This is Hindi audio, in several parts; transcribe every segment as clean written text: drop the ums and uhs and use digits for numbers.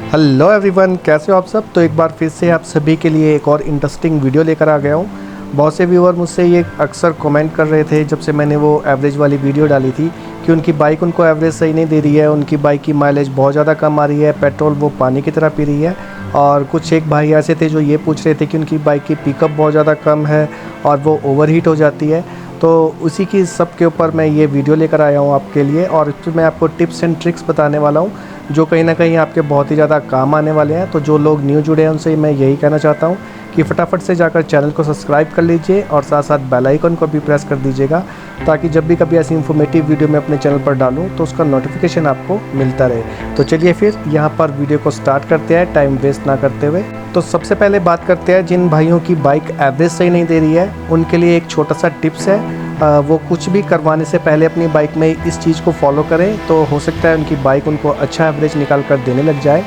हेलो एवरीवन, कैसे हो आप सब। तो एक बार फिर से आप सभी के लिए एक और इंटरेस्टिंग वीडियो लेकर आ गया हूँ। बहुत से व्यूअर मुझसे ये अक्सर कमेंट कर रहे थे जब से मैंने वो एवरेज वाली वीडियो डाली थी कि उनकी बाइक उनको एवरेज सही नहीं दे रही है, उनकी बाइक की माइलेज बहुत ज़्यादा कम आ रही है, पेट्रोल वो पानी की तरह पी रही है। और कुछ एक भाई ऐसे थे जो ये पूछ रहे थे कि उनकी बाइक की पिकअप बहुत ज़्यादा कम है और वो ओवरहीट हो जाती है। तो उसी की सब के ऊपर मैं ये वीडियो लेकर आया हूँ आपके लिए, और इसमें मैं आपको टिप्स एंड ट्रिक्स बताने वाला हूँ जो कहीं ना कहीं आपके बहुत ही ज़्यादा काम आने वाले हैं। तो जो लोग न्यू जुड़े हैं उनसे मैं यही कहना चाहता हूँ कि फटाफट से जाकर चैनल को सब्सक्राइब कर लीजिए और साथ साथ बेल आइकन को भी प्रेस कर दीजिएगा, ताकि जब भी कभी ऐसी इन्फॉर्मेटिव वीडियो मैं अपने चैनल पर डालूँ तो उसका नोटिफिकेशन आपको मिलता रहे। तो चलिए फिर यहाँ पर वीडियो को स्टार्ट करते हैं टाइम वेस्ट ना करते हुए। तो सबसे पहले बात करते हैं जिन भाइयों की बाइक एवरेज सही नहीं दे रही है उनके लिए एक छोटा सा टिप्स है। वो कुछ भी करवाने से पहले अपनी बाइक में इस चीज़ को फॉलो करें तो हो सकता है उनकी बाइक उनको अच्छा एवरेज निकाल कर देने लग जाए।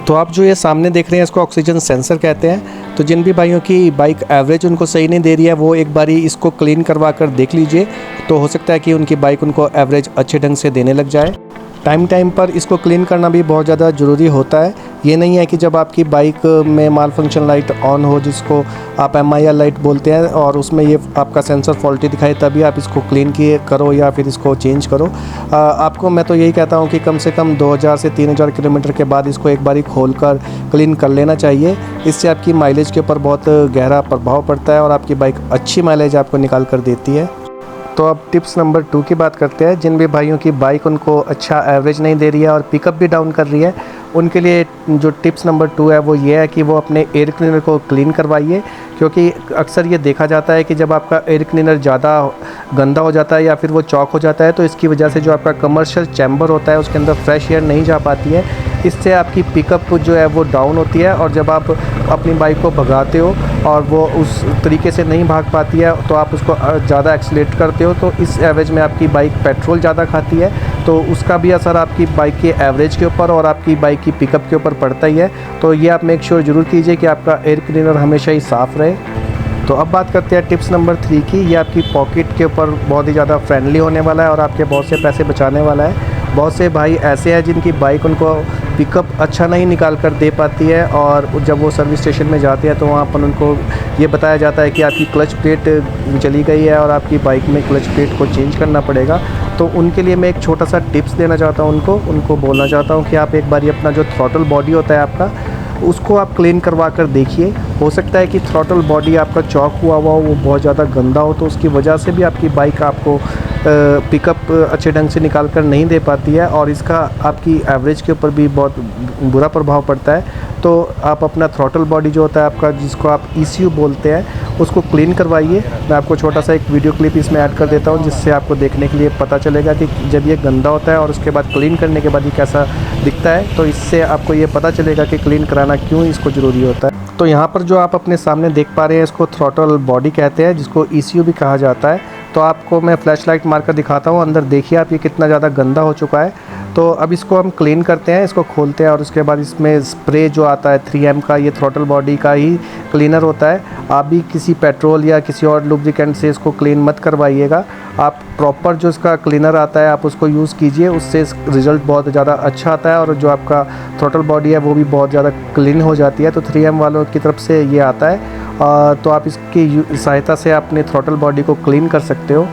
तो आप जो ये सामने देख रहे हैं इसको ऑक्सीजन सेंसर कहते हैं। तो जिन भी भाइयों की बाइक एवरेज उनको सही नहीं दे रही है वो एक बारी इसको क्लीन करवा कर देख लीजिए, तो हो सकता है कि उनकी बाइक उनको एवरेज अच्छे ढंग से देने लग जाए। टाइम पर इसको क्लीन करना भी बहुत ज़्यादा ज़रूरी होता है। ये नहीं है कि जब आपकी बाइक में माल फंक्शन लाइट ऑन हो, जिसको आप MIR लाइट बोलते हैं, और उसमें ये आपका सेंसर फॉल्टी दिखाए तभी आप इसको क्लीन किए करो या फिर इसको चेंज करो। आपको मैं तो यही कहता हूँ कि कम से कम 2000 से 3000 किलोमीटर के बाद इसको एक बारी खोल कर क्लीन कर लेना चाहिए। इससे आपकी माइलेज के ऊपर बहुत गहरा प्रभाव पड़ता है और आपकी बाइक अच्छी माइलेज आपको निकाल कर देती है। तो अब टिप्स नंबर 2 की बात करते हैं। जिन भी भाइयों की बाइक उनको अच्छा एवरेज नहीं दे रही है और पिकअप भी डाउन कर रही है उनके लिए जो टिप्स नंबर 2 है वो ये है कि वो अपने एयर क्लीनर को क्लीन करवाइए। क्योंकि अक्सर ये देखा जाता है कि जब आपका एयर क्लीनर ज़्यादा गंदा हो जाता है या फिर वो चॉक हो जाता है तो इसकी वजह से जो आपका कमर्शियल चैम्बर होता है उसके अंदर फ्रेश एयर नहीं जा पाती है। इससे आपकी पिकअप जो है वो डाउन होती है और जब आप अपनी बाइक को भगाते हो और वो उस तरीके से नहीं भाग पाती है तो आप उसको ज़्यादा एक्सीलेट करते हो, तो इस एवरेज में आपकी बाइक पेट्रोल ज़्यादा खाती है, तो उसका भी असर आपकी बाइक के एवरेज के ऊपर और आपकी बाइक की पिकअप के ऊपर पड़ता ही है। तो ये आप मेक श्योर ज़रूर कीजिए कि आपका एयर क्लीनर हमेशा ही साफ़ रहे। तो अब बात करते हैं टिप्स नंबर 3 की। ये आपकी पॉकेट के ऊपर बहुत ही ज़्यादा फ्रेंडली होने वाला है और आपके बहुत से पैसे बचाने वाला है। बहुत से भाई ऐसे हैं जिनकी बाइक उनको पिकअप अच्छा नहीं निकाल कर दे पाती है, और जब वो सर्विस स्टेशन में जाते हैं तो वहाँ पर उनको ये बताया जाता है कि आपकी क्लच प्लेट चली गई है और आपकी बाइक में क्लच प्लेट को चेंज करना पड़ेगा। तो उनके लिए मैं एक छोटा सा टिप्स देना चाहता हूँ उनको बोलना चाहता हूँ कि आप एक बारी अपना जो थ्रॉटल बॉडी होता है आपका उसको आप क्लीन करवा कर देखिए। हो सकता है कि थ्रॉटल बॉडी आपका चॉक हुआ हो, वो बहुत ज़्यादा गंदा हो, तो उसकी वजह से भी आपकी बाइक आपको पिकअप अच्छे ढंग से निकाल कर नहीं दे पाती है और इसका आपकी एवरेज के ऊपर भी बहुत बुरा प्रभाव पड़ता है। तो आप अपना थ्रॉटल बॉडी जो होता है आपका, जिसको आप ECU बोलते हैं, उसको क्लीन करवाइए। मैं आपको छोटा सा एक वीडियो क्लिप इसमें ऐड कर देता हूँ जिससे आपको देखने के लिए पता चलेगा कि जब ये गंदा होता है और उसके बाद क्लीन करने के बाद ये कैसा दिखता है। तो इससे आपको ये पता चलेगा कि क्लीन कराना क्यों इसको ज़रूरी होता है। तो यहाँ पर जो आप अपने सामने देख पा रहे हैं इसको थ्रॉटल बॉडी कहते हैं, जिसको ECU भी कहा जाता है। तो आपको मैं फ्लैशलाइट मार कर दिखाता हूँ, अंदर देखिए आप ये कितना ज़्यादा गंदा हो चुका है। तो अब इसको हम क्लीन करते हैं, इसको खोलते हैं और उसके बाद इसमें स्प्रे जो आता है 3M का, ये थ्रॉटल बॉडी का ही क्लीनर होता है। आप भी किसी पेट्रोल या किसी और लुब्रिकेंट से इसको क्लीन मत करवाइएगा। आप प्रॉपर जो इसका क्लीनर आता है आप उसको यूज़ कीजिए, उससे रिज़ल्ट बहुत ज़्यादा अच्छा आता है और जो आपका थ्रॉटल बॉडी है वो भी बहुत ज़्यादा क्लीन हो जाती है। तो 3M वालों की तरफ से ये आता है, तो आप इसकी सहायता से अपने थ्रॉटल बॉडी को क्लीन कर सकते हो।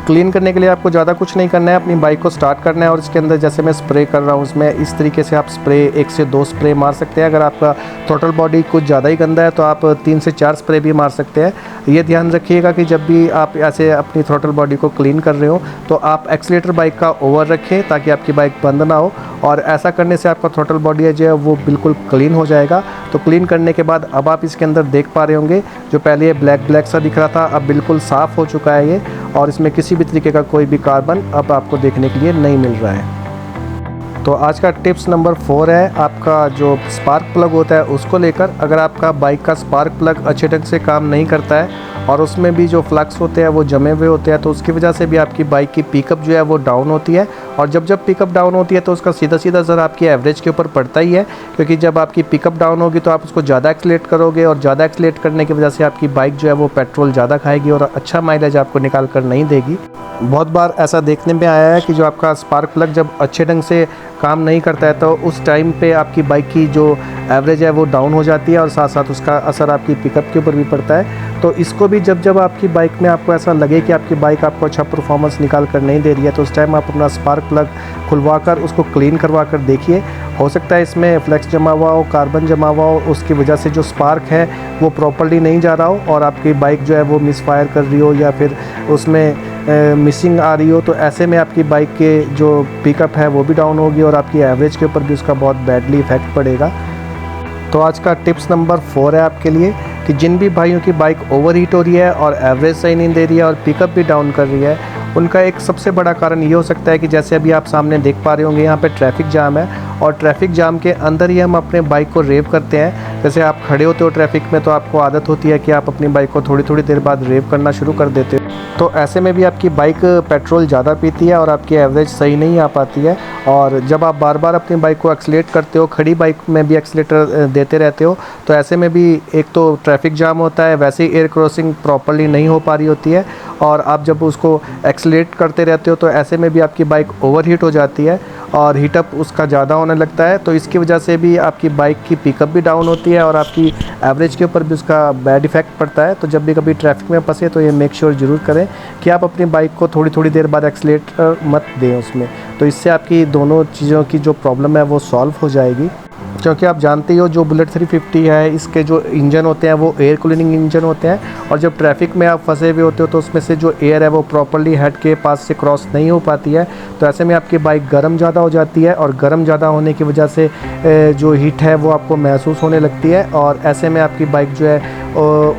क्लीन करने के लिए आपको ज़्यादा कुछ नहीं करना है, अपनी बाइक को स्टार्ट करना है और इसके अंदर जैसे मैं स्प्रे कर रहा हूँ उसमें इस तरीके से आप स्प्रे 1 से 2 स्प्रे मार सकते हैं। अगर आपका थ्रॉटल बॉडी कुछ ज़्यादा ही गंदा है तो आप 3 से 4 स्प्रे भी मार सकते हैं। ये ध्यान रखिएगा कि जब भी आप ऐसे अपनी थ्रॉटल बॉडी को क्लीन कर रहे हो तो आप एक्सीलेटर बाइक का ओवर रखें ताकि आपकी बाइक बंद ना हो, और ऐसा करने से आपका थ्रॉटल बॉडी है जो है वो बिल्कुल क्लीन हो जाएगा। तो क्लीन करने के बाद अब आप इसके अंदर देख पा रहे होंगे जो पहले ये ब्लैक सा दिख रहा था अब बिल्कुल साफ़ हो चुका है ये, और इसमें किसी भी तरीके का कोई भी कार्बन अब आपको देखने के लिए नहीं मिल रहा है। तो आज का टिप्स नंबर 4 है आपका जो स्पार्क प्लग होता है उसको लेकर। अगर आपका बाइक का स्पार्क प्लग अच्छे ढंग से काम नहीं करता है और उसमें भी जो फ्लक्स होते हैं वो जमे हुए होते हैं तो उसकी वजह से भी आपकी बाइक की पिकअप जो है वो डाउन होती है, और जब पिकअप डाउन होती है तो उसका सीधा असर आपकी एवरेज के ऊपर पड़ता ही है। क्योंकि जब आपकी पिकअप डाउन होगी तो आप उसको ज़्यादा एक्सीलेट करोगे और ज़्यादा एक्सीलेट करने की वजह से आपकी बाइक जो है वो पेट्रोल ज़्यादा खाएगी और अच्छा माइलेज आपको निकाल कर नहीं देगी। बहुत बार ऐसा देखने में आया है कि जो आपका स्पार्क प्लग जब अच्छे ढंग से काम नहीं करता है, तो उस टाइम पे आपकी बाइक की जो एवरेज है वो डाउन हो जाती है और साथ साथ उसका असर आपकी पिकअप के ऊपर भी पड़ता है। तो इसको भी जब आपकी बाइक में आपको ऐसा लगे कि आपकी बाइक आपको अच्छा परफॉर्मेंस निकाल कर नहीं दे रही है, तो उस टाइम आप अपना स्पार्क प्लग खुलवा कर उसको क्लीन करवा कर देखिए। हो सकता है इसमें फ्लेक्स जमा हुआ हो, कार्बन जमा हुआ हो, उसकी वजह से जो स्पार्क है वो प्रॉपर्ली नहीं जा रहा हो और आपकी बाइक जो है वो मिसफायर कर रही हो या फिर उसमें मिसिंग आ रही हो। तो ऐसे में आपकी बाइक के जो पिकअप है वो भी डाउन होगी और आपकी एवरेज के ऊपर भी उसका बहुत बैडली इफ़ेक्ट पड़ेगा। तो आज का टिप्स नंबर 4 है आपके लिए कि जिन भी भाइयों की बाइक ओवर हीट हो रही है और एवरेज सही नहीं दे रही है और पिकअप भी डाउन कर रही है, उनका एक सबसे बड़ा कारण ये हो सकता है कि जैसे अभी आप सामने देख पा रहे होंगे, यहाँ पे ट्रैफिक जाम है और ट्रैफिक जाम के अंदर ही हम अपने बाइक को रेव करते हैं। जैसे आप खड़े होते हो ट्रैफिक में तो आपको आदत होती है कि आप अपनी बाइक को थोड़ी थोड़ी देर बाद रेव करना शुरू कर देते हो। तो ऐसे में भी आपकी बाइक पेट्रोल ज़्यादा पीती है और आपकी एवरेज सही नहीं आ पाती है। और जब आप बार बार अपनी बाइक को एक्सीलेट करते हो, खड़ी बाइक में भी एक्सीलेटर देते रहते हो, तो ऐसे में भी एक तो ट्रैफिक जाम होता है, वैसे ही एयर क्रॉसिंग प्रॉपर्ली नहीं हो पा रही होती है और आप जब उसको एक्सीलेट करते रहते हो तो ऐसे में भी आपकी बाइक ओवर हीट हो जाती है और हीटअप उसका ज़्यादा होने लगता है। तो इसकी वजह से भी आपकी बाइक की पिकअप भी डाउन होती है और आपकी एवरेज के ऊपर भी उसका बैड इफ़ेक्ट पड़ता है। तो जब भी कभी ट्रैफिक में फंसे तो ये मेक श्योर ज़रूर करें कि आप अपनी बाइक को थोड़ी थोड़ी देर बाद एक्सीलेटर मत दें उसमें। तो इससे आपकी दोनों चीज़ों की जो प्रॉब्लम है वो सॉल्व हो जाएगी। क्योंकि आप जानते ही हो जो बुलेट 350 है, इसके जो इंजन होते हैं वो एयर कूलिंग इंजन होते हैं और जब ट्रैफिक में आप फंसे हुए होते हो तो उसमें से जो एयर है वो प्रॉपर्ली हेड के पास से क्रॉस नहीं हो पाती है। तो ऐसे में आपकी बाइक गर्म ज़्यादा हो जाती है और गर्म ज़्यादा होने की वजह से जो हीट है वो आपको महसूस होने लगती है और ऐसे में आपकी बाइक जो है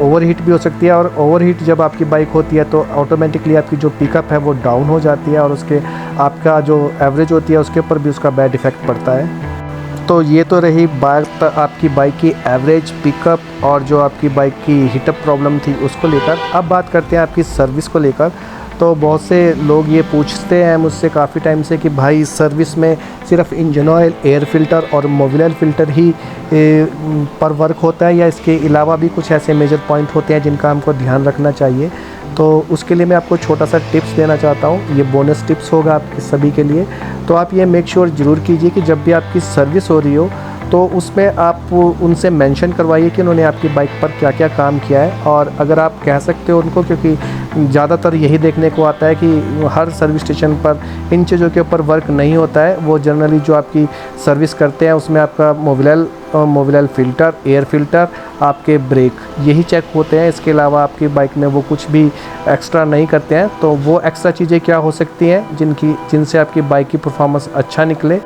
ओवर हीट भी हो सकती है। और ओवर हीट जब आपकी बाइक होती है तो ऑटोमेटिकली आपकी जो पिकअप है वो डाउन हो जाती है और उसके आपका जो एवरेज होती है उसके ऊपर भी उसका बैड इफ़ेक्ट पड़ता है। तो ये तो रही बात आपकी बाइक की एवरेज, पिकअप और जो आपकी बाइक की हीटअप प्रॉब्लम थी उसको लेकर। अब बात करते हैं आपकी सर्विस को लेकर। तो बहुत से लोग ये पूछते हैं मुझसे काफ़ी टाइम से कि भाई सर्विस में सिर्फ इंजन ऑयल, एयर फ़िल्टर और मोबिल फ़िल्टर ही पर वर्क होता है या इसके अलावा भी कुछ ऐसे मेजर पॉइंट होते हैं जिनका हमको ध्यान रखना चाहिए। तो उसके लिए मैं आपको छोटा सा टिप्स देना चाहता हूँ, ये बोनस टिप्स होगा आपके सभी के लिए। तो आप ये मेक श्योर ज़रूर कीजिए कि जब भी आपकी सर्विस हो रही हो तो उसमें आप उनसे मेंशन करवाइए कि उन्होंने आपकी बाइक पर क्या क्या काम किया है। और अगर आप कह सकते हो उनको, क्योंकि ज़्यादातर यही देखने को आता है कि हर सर्विस स्टेशन पर इन चीज़ों के ऊपर वर्क नहीं होता है। वो जनरली जो आपकी सर्विस करते हैं उसमें आपका मोबिल फ़िल्टर, एयर फ़िल्टर, आपके ब्रेक, यही चेक होते हैं। इसके अलावा आपकी बाइक में वो कुछ भी एक्स्ट्रा नहीं करते हैं। तो वो एक्स्ट्रा चीज़ें क्या हो सकती हैं जिनसे आपकी बाइक की परफॉर्मेंस अच्छा निकले,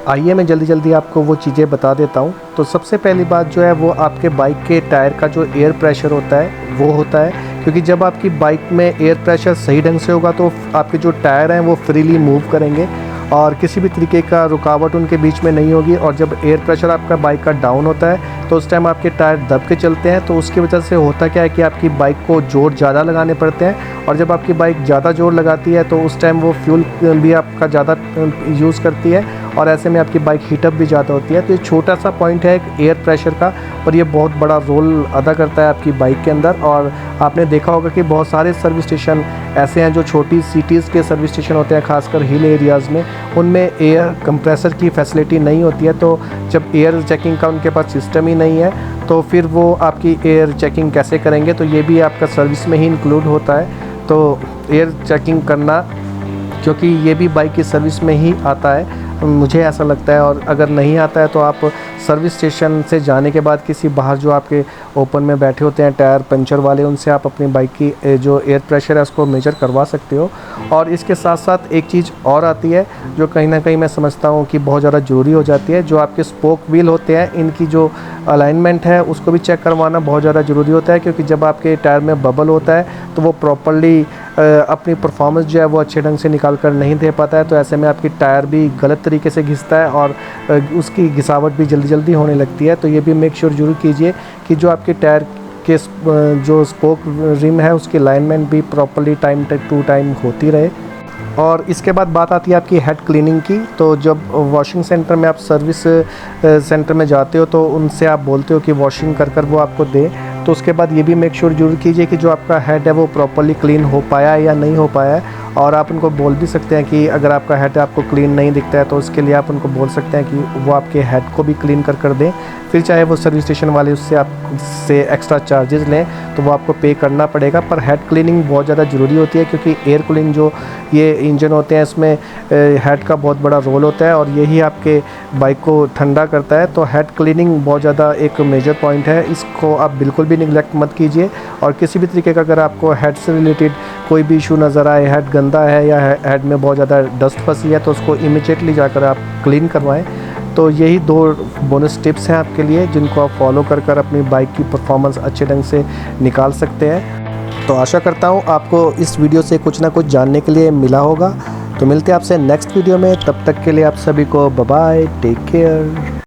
आइए मैं जल्दी आपको वो चीज़ें बता देता हूँ। तो सबसे पहली बात जो है वो आपके बाइक के टायर का जो एयर प्रेशर होता है वो होता है। क्योंकि जब आपकी बाइक में एयर प्रेशर सही ढंग से होगा तो आपके जो टायर हैं वो फ्रीली मूव करेंगे और किसी भी तरीके का रुकावट उनके बीच में नहीं होगी। और जब एयर प्रेशर आपका बाइक का डाउन होता है तो उस टाइम आपके टायर दब के चलते हैं। तो उसकी वजह से होता क्या है कि आपकी बाइक को जोर ज़्यादा लगाने पड़ते हैं और जब आपकी बाइक ज़्यादा जोर लगाती है तो उस टाइम वो फ्यूल भी आपका ज़्यादा यूज़ करती है और ऐसे में आपकी बाइक हीटअप भी ज़्यादा होती है। तो ये छोटा सा पॉइंट है एक एयर प्रेशर का, और ये बहुत बड़ा रोल अदा करता है आपकी बाइक के अंदर। और आपने देखा होगा कि बहुत सारे सर्विस स्टेशन ऐसे हैं जो छोटी सिटीज़ के सर्विस स्टेशन होते हैं, खासकर हिल एरियाज़ में, उनमें एयर कंप्रेसर की फैसिलिटी नहीं होती है। तो जब एयर चेकिंग का उनके पास सिस्टम ही नहीं है तो फिर वो आपकी एयर चेकिंग कैसे करेंगे। तो ये भी आपका सर्विस में ही इंक्लूड होता है। तो एयर चेकिंग करना, क्योंकि ये भी बाइक की सर्विस में ही आता है, मुझे ऐसा लगता है। और अगर नहीं आता है तो आप सर्विस स्टेशन से जाने के बाद किसी बाहर जो आपके ओपन में बैठे होते हैं टायर पंचर वाले, उनसे आप अपनी बाइक की जो एयर प्रेशर है उसको मेजर करवा सकते हो। और इसके साथ साथ एक चीज़ और आती है जो कहीं ना कहीं मैं समझता हूँ कि बहुत ज़्यादा ज़रूरी हो जाती है। जो आपके स्पोक व्हील होते हैं इनकी जो अलाइनमेंट है उसको भी चेक करवाना बहुत ज़्यादा ज़रूरी होता है। क्योंकि जब आपके टायर में बबल होता है तो वो प्रॉपर्ली अपनी परफॉर्मेंस जो है वो अच्छे ढंग से निकाल कर नहीं दे पाता है। तो ऐसे में आपकी टायर भी गलत तरीके से घिसता है और उसकी घिसावट भी जल्दी होने लगती है। तो ये भी मेक श्योर ज़रूर कीजिए कि जो आपके टायर के जो स्पोक रिम है उसकी अलाइनमेंट भी प्रॉपर्ली टाइम टू टाइम होती रहे। और इसके बाद बात आती है आपकी हेड क्लीनिंग की। तो जब वॉशिंग सेंटर में आप सर्विस सेंटर में जाते हो तो उनसे आप बोलते हो कि वॉशिंग कर वो आपको दे। तो उसके बाद ये भी मेक श्योर ज़रूर कीजिए कि जो आपका हेड है वो प्रॉपर्ली क्लीन हो पाया है या नहीं हो पाया है। और आप उनको बोल भी सकते हैं कि अगर आपका हेड आपको क्लीन नहीं दिखता है तो उसके लिए आप उनको बोल सकते हैं कि वो आपके हेड को भी क्लीन कर दें। फिर चाहे वो सर्विस स्टेशन वाले उससे आपसे एक्स्ट्रा चार्जेस लें तो वो आपको पे करना पड़ेगा। पर हेड क्लीनिंग बहुत ज़्यादा ज़रूरी होती है, क्योंकि एयर कूलिंग जो ये इंजन होते हैं इसमें हेड का बहुत बड़ा रोल होता है और यही आपके बाइक को ठंडा करता है। तो हेड क्लीनिंग बहुत ज़्यादा एक मेजर पॉइंट है, इसको आप बिल्कुल भी निगलेक्ट मत कीजिए। और किसी भी तरीके का अगर आपको हेड से रिलेटेड कोई भी इशू नज़र आए, हेड गंदा है या हेड में बहुत ज़्यादा डस्ट फंसी है, तो उसको इमीडिएटली जाकर आप क्लीन करवाएं। तो यही 2 बोनस टिप्स हैं आपके लिए, जिनको आप फॉलो कर अपनी बाइक की परफॉर्मेंस अच्छे ढंग से निकाल सकते हैं। तो आशा करता हूँ आपको इस वीडियो से कुछ ना कुछ जानने के लिए मिला होगा। तो मिलते हैं आपसे नेक्स्ट वीडियो में, तब तक के लिए आप सभी को बाय बाय, टेक केयर।